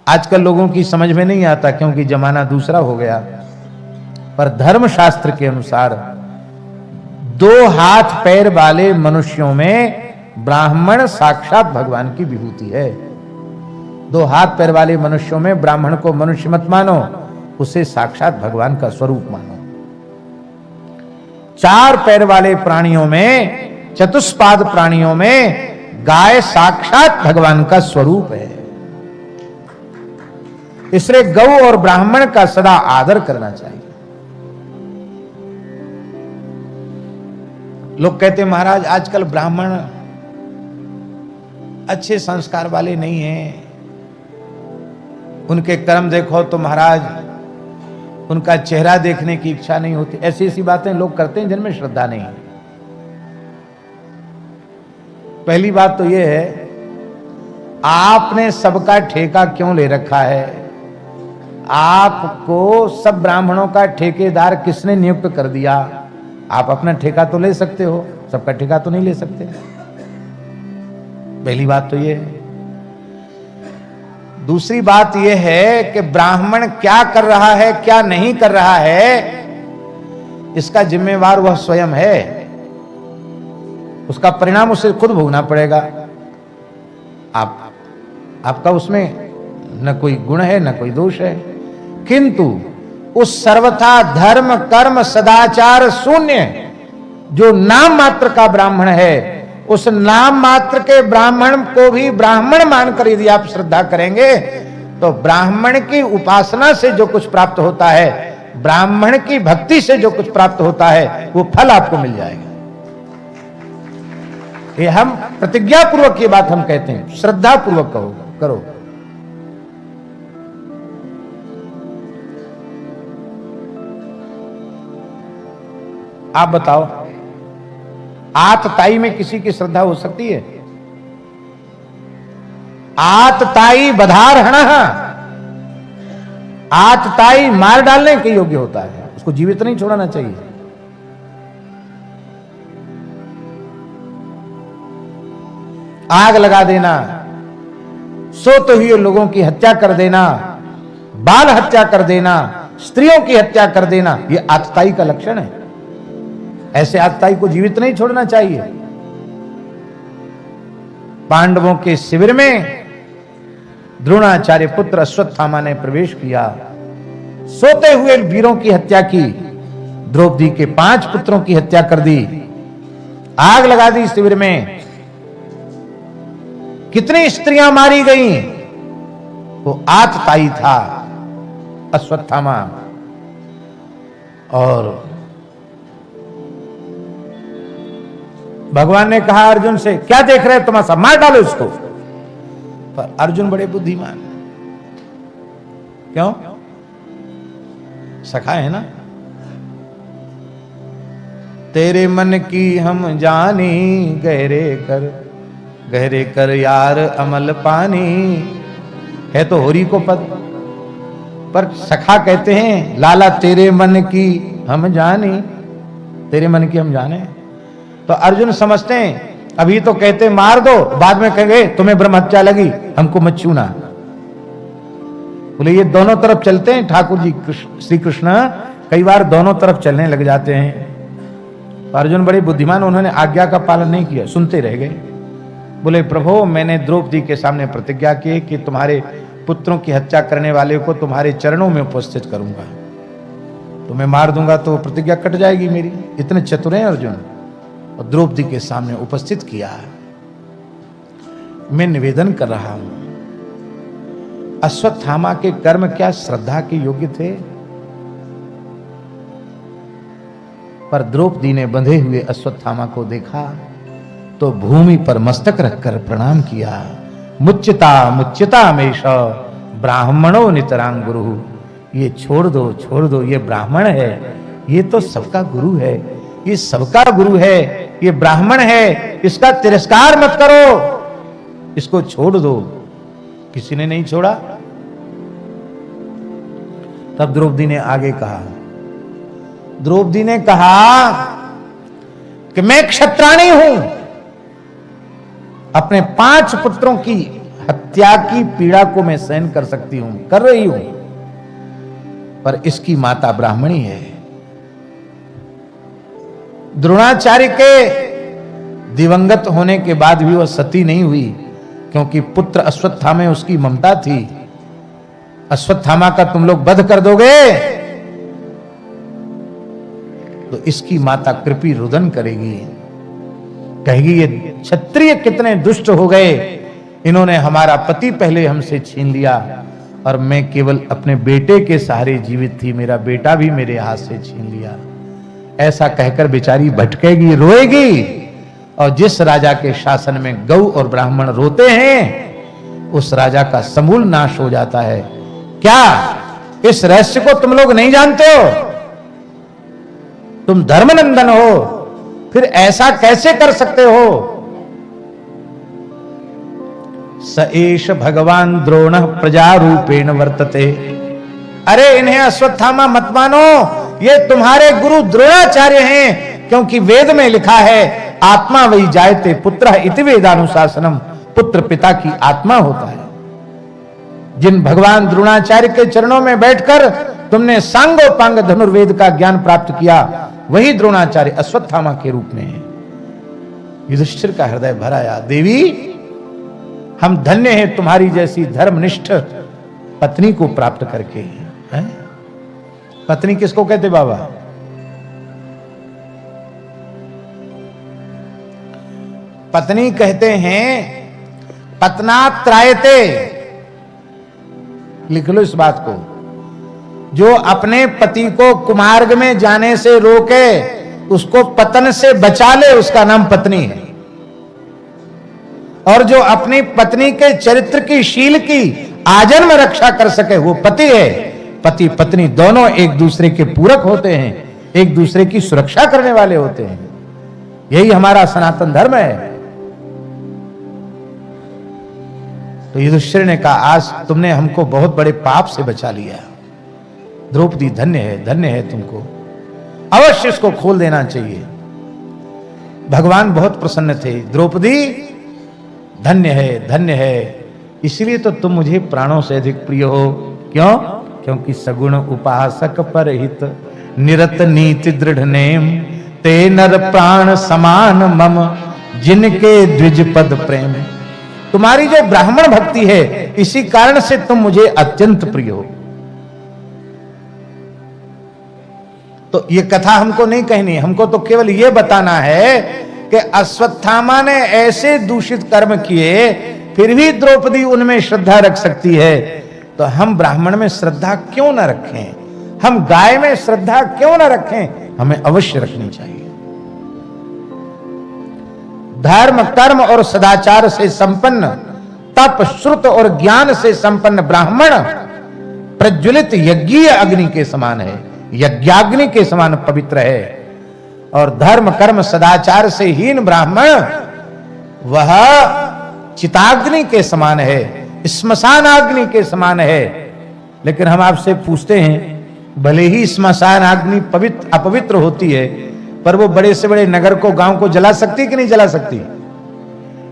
आजकल लोगों की समझ में नहीं आता क्योंकि जमाना दूसरा हो गया। पर धर्मशास्त्र के अनुसार 2 हाथ पैर वाले मनुष्यों में ब्राह्मण साक्षात भगवान की विभूति है। 2 हाथ पैर वाले मनुष्यों में ब्राह्मण को मनुष्य मत मानो, उसे साक्षात भगवान का स्वरूप मानो। 4 पैर वाले प्राणियों में, चतुष्पाद प्राणियों में गाय साक्षात भगवान का स्वरूप है। इसलिए गौ और ब्राह्मण का सदा आदर करना चाहिए। लोग कहते महाराज आजकल ब्राह्मण अच्छे संस्कार वाले नहीं हैं, उनके कर्म देखो तो महाराज उनका चेहरा देखने की इच्छा नहीं होती। ऐसी ऐसी बातें लोग करते हैं जिनमें श्रद्धा नहीं है। पहली बात तो यह है, आपने सबका ठेका क्यों ले रखा है? आपको सब ब्राह्मणों का ठेकेदार किसने नियुक्त कर दिया? आप अपना ठेका तो ले सकते हो, सबका ठेका तो नहीं ले सकते। पहली बात तो यह है। दूसरी बात यह है कि ब्राह्मण क्या कर रहा है क्या नहीं कर रहा है, इसका जिम्मेवार वह स्वयं है। उसका परिणाम उसे खुद भोगना पड़ेगा। आपका उसमें न कोई गुण है न कोई दोष है, किंतु उस सर्वथा धर्म कर्म सदाचार शून्य जो नाम मात्र का ब्राह्मण है, उस नाम मात्र के ब्राह्मण को भी ब्राह्मण मानकर यदि आप श्रद्धा करेंगे तो ब्राह्मण की उपासना से जो कुछ प्राप्त होता है, ब्राह्मण की भक्ति से जो कुछ प्राप्त होता है, वो फल आपको मिल जाएगा। ये हम प्रतिज्ञा पूर्वक ये बात हम कहते हैं, श्रद्धा पूर्वक करो। आप बताओ, आतताई में किसी की श्रद्धा हो सकती है? आतताई बधारहण, आतताई मार डालने के योग्य होता है, उसको जीवित नहीं छोड़ना चाहिए। आग लगा देना, सोते हुए लोगों की हत्या कर देना, बाल हत्या कर देना, स्त्रियों की हत्या कर देना, यह आतताई का लक्षण है। ऐसे आतताई को जीवित नहीं छोड़ना चाहिए। पांडवों के शिविर में द्रोणाचार्य पुत्र अश्वत्थामा ने प्रवेश किया, सोते हुए वीरों की हत्या की, द्रौपदी के 5 पुत्रों की हत्या कर दी, आग लगा दी शिविर में। कितनी स्त्रियां मारी गईं? वो आतताई था अश्वत्थामा। और भगवान ने कहा अर्जुन से, क्या देख रहे तमाशा, मार डालो इसको। पर अर्जुन बड़े बुद्धिमान, क्यों? सखा है ना। तेरे मन की हम जानी, गहरे कर यार अमल पानी। है तो होरी को पद, पर सखा कहते हैं लाला तेरे मन की हम जानी, तेरे मन की हम जाने। तो अर्जुन समझते हैं अभी तो कहते मार दो, बाद में कहेंगे तुम्हें ब्रह्म हत्या लगी, हमको मत छूना। बोले ये दोनों तरफ चलते हैं ठाकुर जी श्री कृष्ण, कई बार दोनों तरफ चलने लग जाते हैं। तो अर्जुन बड़े बुद्धिमान, उन्होंने आज्ञा का पालन नहीं किया, सुनते रह गए। बोले प्रभु मैंने द्रौपदी के सामने प्रतिज्ञा की कि तुम्हारे पुत्रों की हत्या करने वाले को तुम्हारे चरणों में उपस्थित करूंगा, तुम्हें मार दूंगा तो प्रतिज्ञा कट जाएगी मेरी। इतने चतुर हैं अर्जुन। और द्रौपदी के सामने उपस्थित किया। मैं निवेदन कर रहा हूं, अश्वत्थामा के कर्म क्या श्रद्धा के योग्य थे? पर द्रौपदी ने बंधे हुए अश्वत्थामा को देखा तो भूमि पर मस्तक रखकर प्रणाम किया। मुच्यता मेष ब्राह्मणो नितरांग गुरु। ये छोड़ दो, ये ब्राह्मण है, ये तो सबका गुरु है, ये सबका गुरु है, ये ब्राह्मण है, इसका तिरस्कार मत करो, इसको छोड़ दो। किसी ने नहीं छोड़ा। तब द्रौपदी ने आगे कहा, द्रौपदी ने कहा कि मैं क्षत्राणी हूं, अपने 5 पुत्रों की हत्या की पीड़ा को मैं सहन कर सकती हूं, कर रही हूं, पर इसकी माता ब्राह्मणी है। द्रोणाचार्य के दिवंगत होने के बाद भी वह सती नहीं हुई, क्योंकि पुत्र अश्वत्थामा में उसकी ममता थी। अश्वत्थामा का तुम लोग वध कर दोगे तो इसकी माता कृपी रुदन करेगी, कहेगी ये क्षत्रिय कितने दुष्ट हो गए, इन्होंने हमारा पति पहले हमसे छीन लिया और मैं केवल अपने बेटे के सहारे जीवित थी, मेरा बेटा भी मेरे हाथ से छीन लिया। ऐसा कहकर बेचारी भटकेगी, रोएगी, और जिस राजा के शासन में गौ और ब्राह्मण रोते हैं उस राजा का समूल नाश हो जाता है। क्या इस रहस्य को तुम लोग नहीं जानते हो? तुम धर्मनंदन हो, फिर ऐसा कैसे कर सकते हो? स एष भगवान द्रोण प्रजा रूपेण वर्तते। अरे इन्हें अश्वत्थामा मत मानो, ये तुम्हारे गुरु द्रोणाचार्य हैं, क्योंकि वेद में लिखा है आत्मा वही जायते पुत्र इति वेदानुशासनम, पुत्र पिता की आत्मा होता है। जिन भगवान द्रोणाचार्य के चरणों में बैठकर तुमने सांगोपांग धनुर्वेद का ज्ञान प्राप्त किया, वही द्रोणाचार्य अश्वत्थामा के रूप में है। युधिष्ठिर का हृदय भर आया, देवी हम धन्य हैं तुम्हारी जैसी धर्मनिष्ठ पत्नी को प्राप्त करके। है? पत्नी किसको कहते बाबा? पत्नी कहते हैं पत्नात्रायते। लिख लो इस बात को, जो अपने पति को कुमार्ग में जाने से रोके, उसको पतन से बचा ले, उसका नाम पत्नी है। और जो अपनी पत्नी के चरित्र की, शील की आजन्म रक्षा कर सके, वो पति है। पति पत्नी दोनों एक दूसरे के पूरक होते हैं, एक दूसरे की सुरक्षा करने वाले होते हैं। यही हमारा सनातन धर्म है। तो युधिष्ठिर ने कहा आज तुमने हमको बहुत बड़े पाप से बचा लिया। द्रौपदी धन्य है तुमको, अवश्य इसको खोल देना चाहिए। भगवान बहुत प्रसन्न थे, द्रौपदी धन्य है, इसलिए तो तुम मुझे प्राणों से अधिक प्रिय हो। क्यों? क्योंकि सगुण उपासक परहित निरत नीति दृढ़ नेम, ते नर प्राण समान मम जिनके द्विज पद प्रेम। तुम्हारी जो ब्राह्मण भक्ति है, इसी कारण से तुम मुझे अत्यंत प्रिय हो। तो ये कथा हमको नहीं कहनी, हमको तो केवल ये बताना है कि अश्वत्थामा ने ऐसे दूषित कर्म किए, फिर भी द्रौपदी उनमें श्रद्धा रख सकती है। तो हम ब्राह्मण में श्रद्धा क्यों न रखें, हम गाय में श्रद्धा क्यों न रखें? हमें अवश्य रखनी चाहिए। धर्म कर्म और सदाचार से संपन्न, तप श्रुत और ज्ञान से संपन्न ब्राह्मण प्रज्वलित यज्ञीय अग्नि के समान है, यज्ञाग्नि के समान पवित्र है। और धर्म कर्म सदाचार से हीन ब्राह्मण वह चिताग्नि के समान है, श्मशान अग्नि के समान है। लेकिन हम आपसे पूछते हैं, भले ही श्मशान अग्नि पवित्र अपवित्र होती है, पर वो बड़े से बड़े नगर को, गांव को जला सकती कि नहीं जला सकती?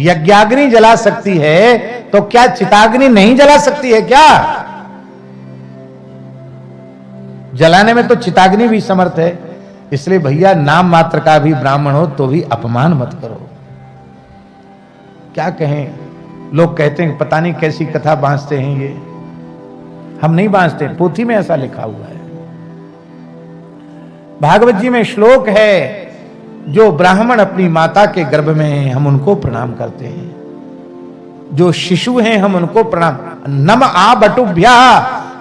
यज्ञाग्नि जला सकती है, तो क्या चिताग्नि नहीं जला सकती है क्या? जलाने में तो चिताग्नि भी समर्थ है। इसलिए भैया नाम मात्र का भी ब्राह्मण हो तो भी अपमान मत करो। क्या कहें, लोग कहते हैं पता नहीं कैसी कथा बांधते हैं ये। हम नहीं बांधते, पोथी में ऐसा लिखा हुआ है। भागवत जी में श्लोक है, जो ब्राह्मण अपनी माता के गर्भ में हैं हम उनको प्रणाम करते हैं, जो शिशु हैं हम उनको प्रणाम, नम आ बटुभ्या,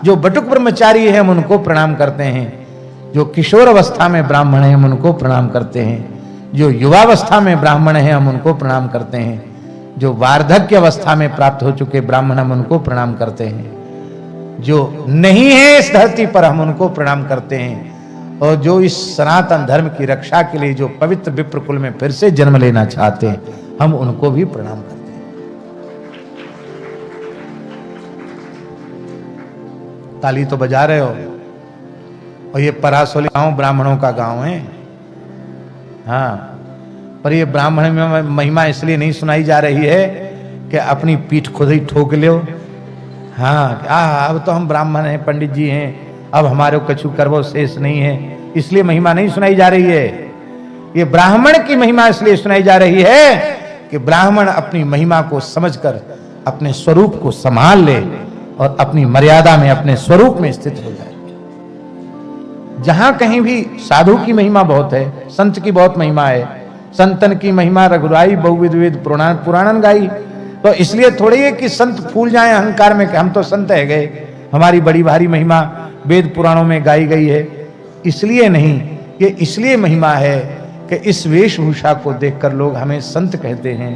जो बटुक ब्रह्मचारी है हम उनको प्रणाम करते हैं, जो किशोर अवस्था में ब्राह्मण है हम उनको प्रणाम करते हैं, जो युवावस्था में ब्राह्मण है हम उनको प्रणाम करते हैं, जो वार्धक्य अवस्था में प्राप्त हो चुके ब्राह्मण हम उनको प्रणाम करते हैं, जो नहीं है इस धरती पर हम उनको प्रणाम करते हैं, और जो इस सनातन धर्म की रक्षा के लिए जो पवित्र विप्र कुल में फिर से जन्म लेना चाहते हैं हम उनको भी प्रणाम करते हैं। ताली तो बजा रहे हो। और ये परासोली गांव ब्राह्मणों का गांव है। हाँ, पर ये ब्राह्मण में महिमा इसलिए नहीं सुनाई जा रही है कि अपनी पीठ खुद ही ठोक लो। हाँ, अब तो हम ब्राह्मण हैं, पंडित जी हैं, अब हमारे कछु कर्मों शेष नहीं है, इसलिए महिमा नहीं सुनाई जा रही है। ये ब्राह्मण की महिमा इसलिए सुनाई जा रही है कि ब्राह्मण अपनी महिमा को समझकर अपने स्वरूप को संभाल ले और अपनी मर्यादा में, अपने स्वरूप में स्थित हो जाए। जहां कहीं भी साधु की महिमा बहुत है, संत की बहुत महिमा है, संतन की महिमा रघुराई बहुविध विध पुराणन गाई। तो इसलिए थोड़ी है कि संत फूल जाएं अहंकार में कि हम तो संत है गए, हमारी बड़ी भारी महिमा वेद पुराणों में गाई गई है। इसलिए नहीं, ये इसलिए महिमा है कि इस वेशभूषा को देखकर लोग हमें संत कहते हैं।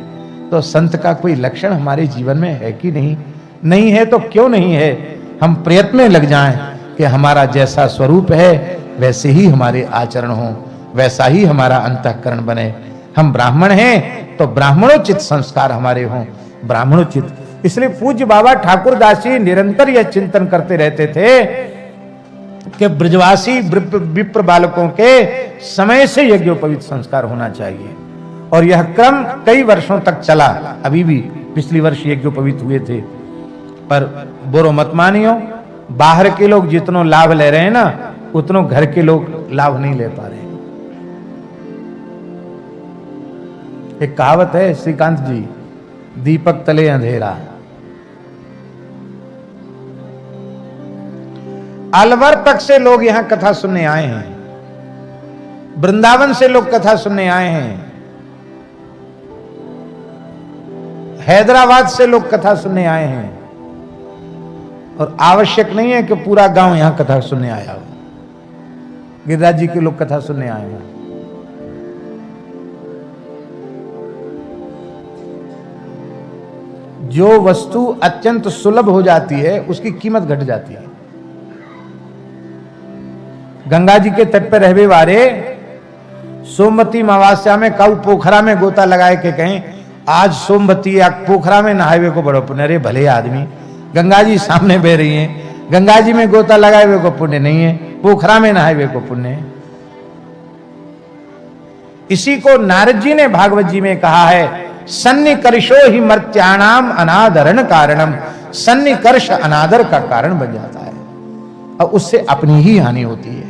तो संत का कोई लक्षण हमारे जीवन में है कि नहीं? नहीं है तो क्यों नहीं है? हम प्रयत्न में लग जाएं कि हमारा जैसा स्वरूप है वैसे ही हमारे आचरण हो, वैसा ही हमारा अंतःकरण बने। हम ब्राह्मण हैं तो ब्राह्मणोचित संस्कार हमारे हों, ब्राह्मणोचित। इसलिए पूज्य बाबा ठाकुरदास जी निरंतर यह चिंतन करते रहते थे कि ब्रजवासी विप्र बालकों के समय से यज्ञोपवीत संस्कार होना चाहिए। और यह क्रम कई वर्षों तक चला। अभी भी पिछली वर्ष यज्ञोपवीत हुए थे, पर बुरो मत मानियो, बाहर के लोग जितनो लाभ ले रहे हैं ना, उतनो घर के लोग लाभ नहीं ले पा रहे। एक कहावत है श्रीकांत जी, दीपक तले अंधेरा। अलवर तक से लोग यहां कथा सुनने आए हैं, वृंदावन से लोग कथा सुनने आए हैं, हैदराबाद से लोग कथा सुनने आए हैं। और आवश्यक नहीं है कि पूरा गांव यहां कथा सुनने आया हो, गिरिराज जी के लोग कथा सुनने आए हैं। जो वस्तु अत्यंत सुलभ हो जाती है उसकी कीमत घट जाती है। गंगा जी के तट पर रहने वाले सोमवती अमावस्या में कऊ पोखरा में गोता लगाए के कहें आज सोमवती या पोखरा में नहावे को बड़ो पुण्य। अरे भले आदमी, गंगा जी सामने बह रही हैं, गंगा जी में गोता लगाए हुए को पुण्य नहीं है, पोखरा में नहावे को पुण्य है। इसी को नारद जी ने भागवत जी में कहा है, सन्निकर्षो ही मर्त्याणाम अनादरण कारणम। सन्निकर्ष अनादर का कारण बन जाता है और उससे अपनी ही हानि होती है।